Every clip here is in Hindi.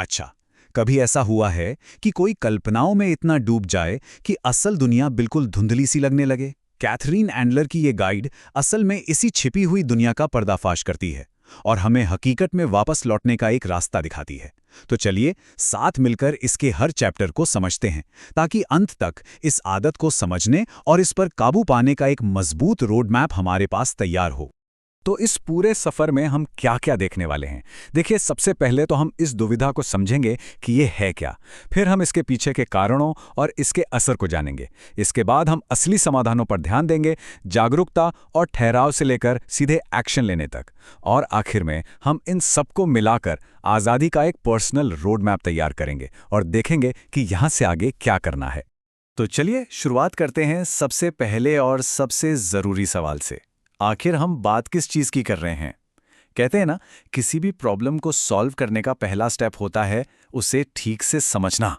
अच्छा, कभी ऐसा हुआ है कि कोई कल्पनाओं में इतना डूब जाए कि असल दुनिया बिल्कुल धुंधली सी लगने लगे? कैथरीन एंडलर की ये गाइड असल में इसी छिपी हुई दुनिया का पर्दाफाश करती है और हमें हकीकत में वापस लौटने का एक रास्ता दिखाती है। तो चलिए साथ मिलकर इसके हर चैप्टर को समझते हैं, ताकि अंत तक इस आदत को समझने और इस पर काबू पाने का एक मजबूत रोड मैप हमारे पास तैयार हो। तो इस पूरे सफ़र में हम क्या क्या देखने वाले हैं? देखिए, सबसे पहले तो हम इस दुविधा को समझेंगे कि ये है क्या। फिर हम इसके पीछे के कारणों और इसके असर को जानेंगे। इसके बाद हम असली समाधानों पर ध्यान देंगे, जागरूकता और ठहराव से लेकर सीधे एक्शन लेने तक। और आखिर में हम इन सबको मिलाकर आज़ादी का एक पर्सनल रोड मैप तैयार करेंगे और देखेंगे कि यहाँ से आगे क्या करना है। तो चलिए शुरुआत करते हैं सबसे पहले और सबसे ज़रूरी सवाल से। आखिर हम बात किस चीज़ की कर रहे हैं? कहते हैं ना, किसी भी प्रॉब्लम को सॉल्व करने का पहला स्टेप होता है उसे ठीक से समझना।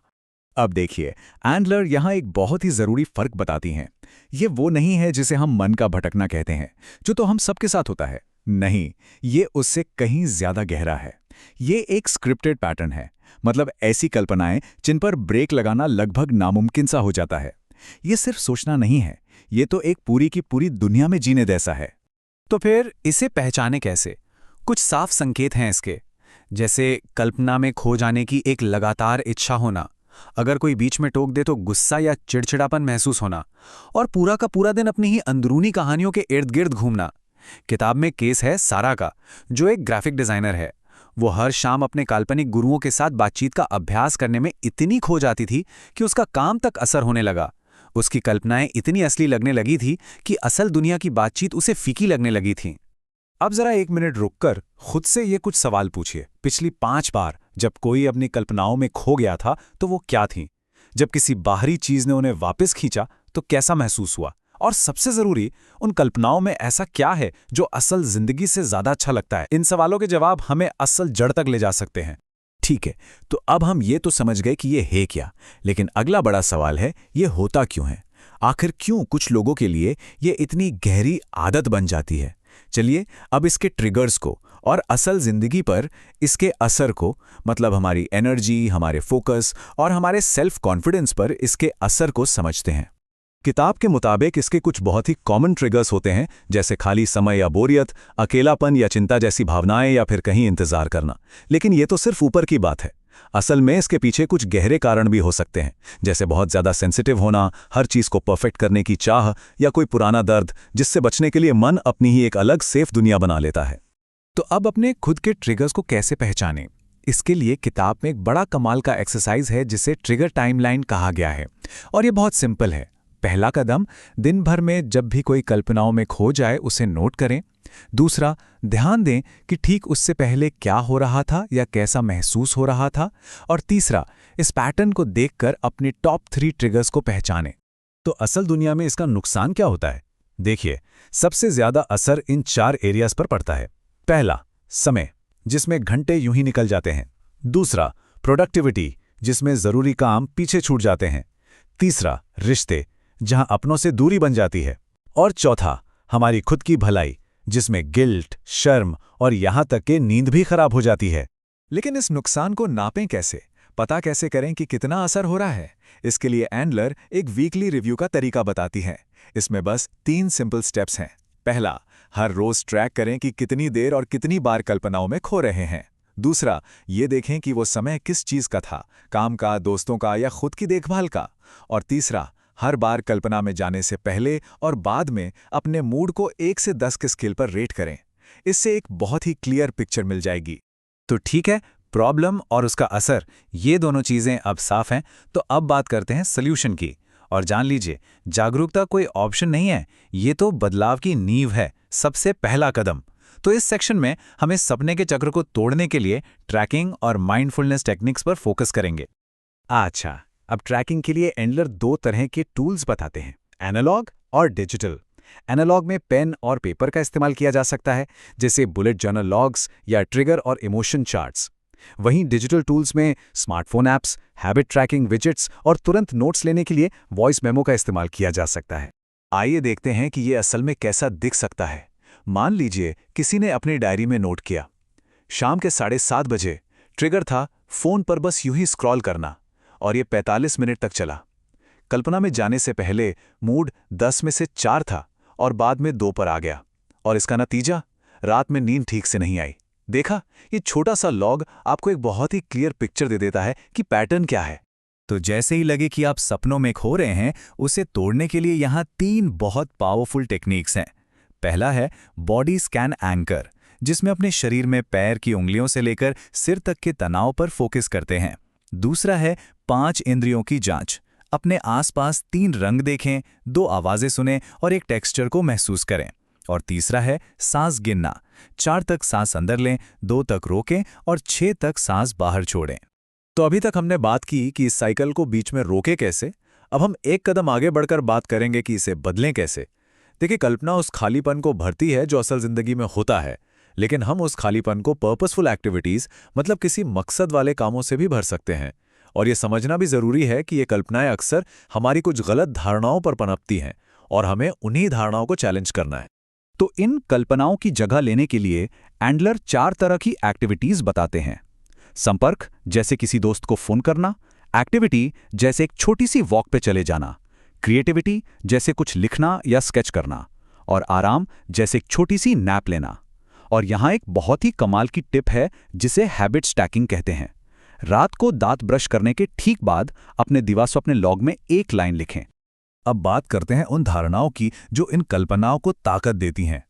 अब देखिए, एंडलर यहाँ एक बहुत ही ज़रूरी फ़र्क बताती हैं। ये वो नहीं है जिसे हम मन का भटकना कहते हैं, जो तो हम सबके साथ होता है। नहीं, ये उससे कहीं ज़्यादा गहरा है। ये एक स्क्रिप्टेड पैटर्न है, मतलब ऐसी कल्पनाएं जिन पर ब्रेक लगाना लगभग नामुमकिन सा हो जाता है। ये सिर्फ सोचना नहीं है, ये तो एक पूरी की पूरी दुनिया में जीने जैसा है। तो फिर इसे पहचाने कैसे? कुछ साफ संकेत हैं इसके, जैसे कल्पना में खो जाने की एक लगातार इच्छा होना, अगर कोई बीच में टोक दे तो गुस्सा या चिड़चिड़ापन महसूस होना, और पूरा का पूरा दिन अपनी ही अंदरूनी कहानियों के इर्द गिर्द घूमना। किताब में केस है सारा का, जो एक ग्राफिक डिजाइनर है। वो हर शाम अपने काल्पनिक गुरुओं के साथ बातचीत का अभ्यास करने में इतनी खो जाती थी कि उसका काम तक असर होने लगा। उसकी कल्पनाएं इतनी असली लगने लगी थी कि असल दुनिया की बातचीत उसे फीकी लगने लगी थी। अब जरा एक मिनट रुककर खुद से ये कुछ सवाल पूछिए। पिछली 5 बार जब कोई अपनी कल्पनाओं में खो गया था तो वो क्या थी? जब किसी बाहरी चीज ने उन्हें वापस खींचा तो कैसा महसूस हुआ? और सबसे जरूरी, उन कल्पनाओं में ऐसा क्या है जो असल जिंदगी से ज्यादा अच्छा लगता है? इन सवालों के जवाब हमें असल जड़ तक ले जा सकते हैं। ठीक है, तो अब हम ये तो समझ गए कि ये है क्या, लेकिन अगला बड़ा सवाल है, ये होता क्यों है? आखिर क्यों कुछ लोगों के लिए ये इतनी गहरी आदत बन जाती है? चलिए अब इसके ट्रिगर्स को और असल जिंदगी पर इसके असर को, मतलब हमारी एनर्जी, हमारे फोकस और हमारे सेल्फ कॉन्फिडेंस पर इसके असर को समझते हैं। किताब के मुताबिक इसके कुछ बहुत ही कॉमन ट्रिगर्स होते हैं, जैसे खाली समय या बोरियत, अकेलापन या चिंता जैसी भावनाएं, या फिर कहीं इंतजार करना। लेकिन ये तो सिर्फ ऊपर की बात है। असल में इसके पीछे कुछ गहरे कारण भी हो सकते हैं, जैसे बहुत ज़्यादा सेंसिटिव होना, हर चीज़ को परफेक्ट करने की चाह, या कोई पुराना दर्द जिससे बचने के लिए मन अपनी ही एक अलग सेफ दुनिया बना लेता है। तो अब अपने खुद के ट्रिगर्स को कैसे पहचानें? इसके लिए किताब में एक बड़ा कमाल का एक्सरसाइज है जिसे ट्रिगर टाइमलाइन कहा गया है, और ये बहुत सिंपल है। पहला कदम, दिन भर में जब भी कोई कल्पनाओं में खो जाए उसे नोट करें। दूसरा, ध्यान दें कि ठीक उससे पहले क्या हो रहा था या कैसा महसूस हो रहा था। और तीसरा, इस पैटर्न को देखकर अपने टॉप 3 ट्रिगर्स को पहचानें। तो असल दुनिया में इसका नुकसान क्या होता है? देखिए, सबसे ज्यादा असर इन 4 एरियाज पर पड़ता है। पहला, समय, जिसमें घंटे यूं ही निकल जाते हैं। दूसरा, प्रोडक्टिविटी, जिसमें जरूरी काम पीछे छूट जाते हैं। तीसरा, रिश्ते, जहां अपनों से दूरी बन जाती है। और चौथा, हमारी खुद की भलाई, जिसमें गिल्ट, शर्म और यहां तक कि नींद भी खराब हो जाती है। लेकिन इस नुकसान को नापें कैसे? पता कैसे करें कि कितना असर हो रहा है? इसके लिए एंडलर एक वीकली रिव्यू का तरीका बताती है। इसमें बस 3 सिंपल स्टेप्स हैं। पहला, हर रोज ट्रैक करें कि कितनी देर और कितनी बार कल्पनाओं में खो रहे हैं। दूसरा, ये देखें कि वो समय किस चीज का था, काम का, दोस्तों का या खुद की देखभाल का। और तीसरा, हर बार कल्पना में जाने से पहले और बाद में अपने मूड को 1 से 10 के स्केल पर रेट करें। इससे एक बहुत ही क्लियर पिक्चर मिल जाएगी। तो ठीक है, प्रॉब्लम और उसका असर, ये दोनों चीजें अब साफ हैं। तो अब बात करते हैं सॉल्यूशन की। और जान लीजिए, जागरूकता कोई ऑप्शन नहीं है, ये तो बदलाव की नींव है, सबसे पहला कदम। तो इस सेक्शन में हम इस सपने के चक्र को तोड़ने के लिए ट्रैकिंग और माइंडफुलनेस टेक्निक्स पर फोकस करेंगे। अच्छा, अब ट्रैकिंग के एंडलर 2 तरह के टूल्स बताते हैं, एनालॉग और डिजिटल। एनालॉग में पेन और पेपर का इस्तेमाल किया जा सकता है, जैसे बुलेट जर्नल लॉग्स या ट्रिगर और इमोशन चार्ट्स। वहीं डिजिटल टूल्स में smartphone apps, habit tracking widgets और तुरंत नोट्स लेने के लिए वॉइस मेमो का इस्तेमाल किया जा सकता है। आइए देखते हैं कि ये असल में कैसा दिख सकता है। मान लीजिए किसी ने अपनी डायरी में नोट किया, शाम के 7:30 बजे ट्रिगर था फोन पर बस यूं ही स्क्रॉल करना, और ये 45 मिनट तक चला। कल्पना में जाने से पहले मूड 10 में से 4 था और बाद में 2 पर आ गया। और इसका नतीजा, रात में नींद ठीक से नहीं आई। देखा, ये छोटा सा लॉग आपको एक बहुत ही क्लियर पिक्चर दे देता है कि पैटर्न क्या है। तो जैसे ही लगे कि आप सपनों में खो रहे हैं, उसे तोड़ने के लिए यहाँ 3 बहुत पावरफुल टेक्निक्स हैं। पहला है बॉडी स्कैन एंकर, जिसमें अपने शरीर में पैर की उंगलियों से लेकर सिर तक के तनाव पर फोकस करते हैं। दूसरा है 5 इंद्रियों की जांच। अपने आसपास 3 रंग देखें, 2 आवाजें सुनें और एक टेक्सचर को महसूस करें। और तीसरा है सांस गिनना। 4 तक सांस अंदर लें, 2 तक रोकें और 6 तक सांस बाहर छोड़ें। तो अभी तक हमने बात की कि इस साइकिल को बीच में रोके कैसे। अब हम एक कदम आगे बढ़कर बात करेंगे कि इसे बदलें कैसे। देखिए, कल्पना उस खालीपन को भरती है जो असल जिंदगी में होता है, लेकिन हम उस खालीपन को पर्पसफुल एक्टिविटीज, मतलब किसी मकसद वाले कामों से भी भर सकते हैं। और ये समझना भी जरूरी है कि ये कल्पनाएं अक्सर हमारी कुछ गलत धारणाओं पर पनपती हैं और हमें उन्हीं धारणाओं को चैलेंज करना है। तो इन कल्पनाओं की जगह लेने के लिए एंडलर 4 तरह की एक्टिविटीज बताते हैं। संपर्क, जैसे किसी दोस्त को फोन करना। एक्टिविटी, जैसे एक छोटी सी वॉक पे चले जाना। क्रिएटिविटी, जैसे कुछ लिखना या स्केच करना। और आराम, जैसे एक छोटी सी नैप लेना। और यहाँ एक बहुत ही कमाल की टिप है जिसे हैबिट स्टैकिंग कहते हैं। रात को दांत ब्रश करने के ठीक बाद अपने दिवास्वप्न लॉग में एक लाइन लिखें। अब बात करते हैं उन धारणाओं की जो इन कल्पनाओं को ताकत देती हैं।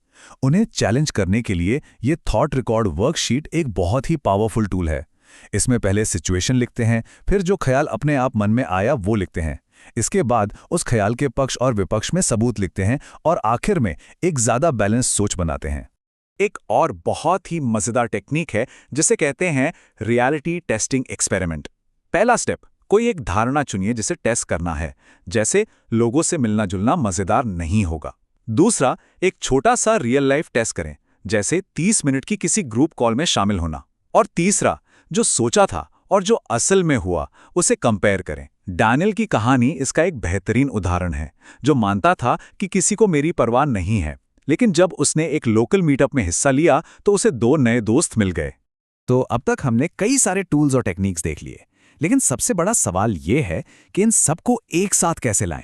उन्हें चैलेंज करने के लिए ये थॉट रिकॉर्ड वर्कशीट एक बहुत ही पावरफुल टूल है। इसमें पहले सिचुएशन लिखते हैं, फिर जो ख्याल अपने आप मन में आया वो लिखते हैं। इसके बाद उस ख्याल के पक्ष और विपक्ष में सबूत लिखते हैं और आखिर में एक ज्यादा बैलेंस सोच बनाते हैं। एक और बहुत ही मजेदार टेक्निक है जिसे कहते हैं रियलिटी टेस्टिंग एक्सपेरिमेंट। पहला स्टेप, कोई एक धारणा चुनिए जिसे टेस्ट करना है, जैसे लोगों से मिलना जुलना मजेदार नहीं होगा। दूसरा, एक छोटा सा रियल लाइफ टेस्ट करें, जैसे 30 मिनट की किसी ग्रुप कॉल में शामिल होना। और तीसरा, जो सोचा था और जो असल में हुआ उसे कंपेयर करें। डैनियल की कहानी इसका एक बेहतरीन उदाहरण है, जो मानता था कि किसी को मेरी परवाह नहीं है, लेकिन जब उसने एक लोकल मीटअप में हिस्सा लिया तो उसे 2 नए दोस्त मिल गए। तो अब तक हमने कई सारे टूल्स और टेक्निक्स देख लिए, लेकिन सबसे बड़ा सवाल ये है कि इन सबको एक साथ कैसे लाएं।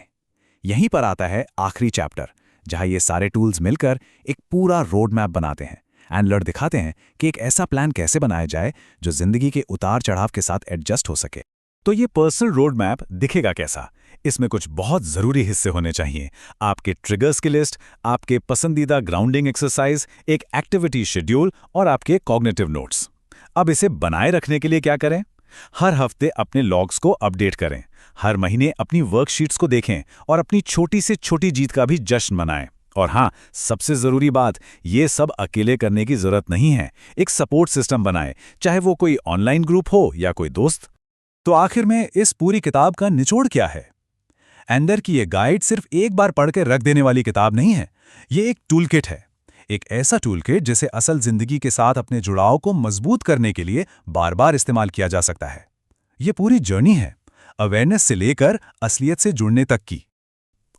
यहीं पर आता है आखिरी चैप्टर, जहां ये सारे टूल्स मिलकर एक पूरा रोड मैप बनाते हैं। एंडलर दिखाते हैं कि एक ऐसा प्लान कैसे बनाया जाए जो जिंदगी के उतार चढ़ाव के साथ एडजस्ट हो सके। तो ये पर्सनल रोड मैप दिखेगा कैसा? इसमें कुछ बहुत जरूरी हिस्से होने चाहिए। आपके ट्रिगर्स की लिस्ट, आपके पसंदीदा ग्राउंडिंग एक्सरसाइज, एक एक्टिविटी शेड्यूल और आपके कॉग्निटिव नोट्स। अब इसे बनाए रखने के लिए क्या करें? हर हफ्ते अपने लॉग्स को अपडेट करें। हर महीने अपनी वर्कशीट्स को देखें और अपनी छोटी से छोटी जीत का भी जश्न मनाएं। और हाँ, सबसे जरूरी बात, ये सब अकेले करने की जरूरत नहीं है। एक सपोर्ट सिस्टम बनाएं, चाहे वो कोई ऑनलाइन ग्रुप हो या कोई दोस्त। तो आखिर में इस पूरी किताब का निचोड़ क्या है? एंडलर की ये गाइड सिर्फ एक बार पढ़ के रख देने वाली किताब नहीं है। ये एक टूलकिट है, एक ऐसा टूलकिट जिसे असल जिंदगी के साथ अपने जुड़ाव को मजबूत करने के लिए बार बार इस्तेमाल किया जा सकता है। ये पूरी जर्नी है, अवेयरनेस से लेकर असलियत से जुड़ने तक की।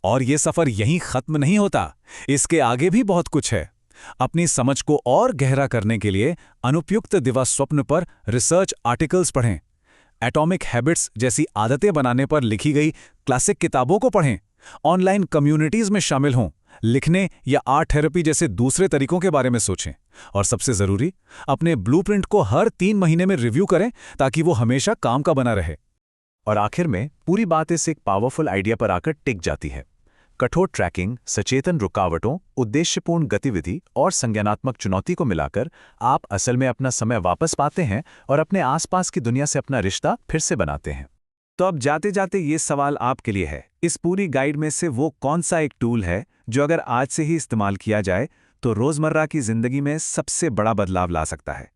और ये सफर यहीं खत्म नहीं होता, इसके आगे भी बहुत कुछ है। अपनी समझ को और गहरा करने के लिए अनुपयुक्त दिवास्वप्न पर रिसर्च आर्टिकल्स पढ़ें, एटॉमिक हैबिट्स जैसी आदतें बनाने पर लिखी गई क्लासिक किताबों को पढ़ें, ऑनलाइन कम्युनिटीज में शामिल हों, लिखने या आर्ट थेरेपी जैसे दूसरे तरीकों के बारे में सोचें। और सबसे जरूरी, अपने ब्लूप्रिंट को हर 3 महीने में रिव्यू करें ताकि वो हमेशा काम का बना रहे। और आखिर में पूरी बात इस एक पावरफुल आइडिया पर आकर टिक जाती है। कठोर ट्रैकिंग, सचेतन रुकावटों, उद्देश्यपूर्ण गतिविधि और संज्ञानात्मक चुनौती को मिलाकर आप असल में अपना समय वापस पाते हैं और अपने आसपास की दुनिया से अपना रिश्ता फिर से बनाते हैं। तो अब जाते जाते ये सवाल आपके लिए है, इस पूरी गाइड में से वो कौन सा एक टूल है जो अगर आज से ही इस्तेमाल किया जाए तो रोजमर्रा की जिंदगी में सबसे बड़ा बदलाव ला सकता है?